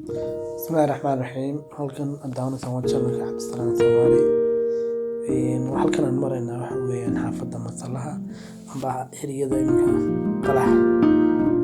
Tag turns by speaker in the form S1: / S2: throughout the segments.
S1: بسم الله الرحمن الرحيم halkan hadaan soo channelka Cabdisalaan Soomaali halkan aan maraynaa waxa weeyaan xaafadda Masalaha amba xiriyada imka qalax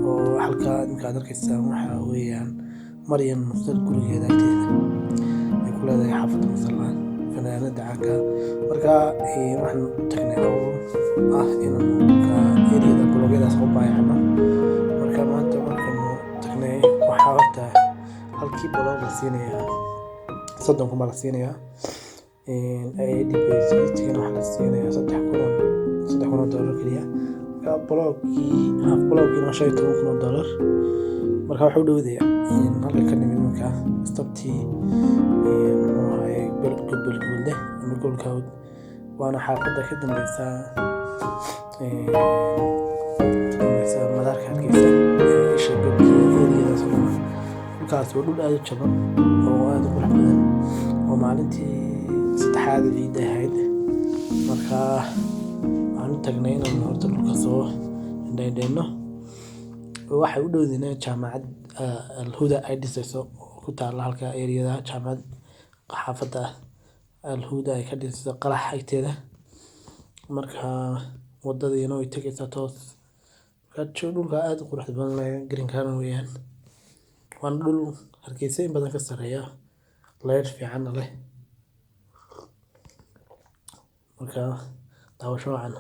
S1: oo halka imka arkaysan waxa weeyaan Maryan Musal gurigeeda agteeda ay ku leedahay xaafadda Masalaha fanaanada caanka marka waxaan tagnay inaan ka xiriyada blogyada soo baayacno marka maanta markaan tagnay waxa horta halkii blog la siinayaa 30 kuma la siinayaa ay DPS tigana waxa la siinayaa 3,000 dollar kaliya ka blogii ma shay $10,000 marka waxa uu dhawdeeyaa halka ka nimid marka stopti ay bilgulde ama golkaawd waana xaafadda ka dambaysa madaarka Hargeysa kaas oo dhul aad u jaban oo aad u qurux badan oo maalintii saddexaad ciidda ahayd marka aan tagnay inaan horta dhulka soo indhaydhayno waxay u dhowdinaa jaamacad Al-Huda ay dhisayso ku taala halka area jaamacad xaafadda Al-Huda ay ka dhisayso qalax agteeda marka wadadiina way tagaysaa toos dhulka aad u qurux badan leh green carn weeyaan waan dhul Hargeysa in badan ka sareeya leer fiican leh marka daawasho wacan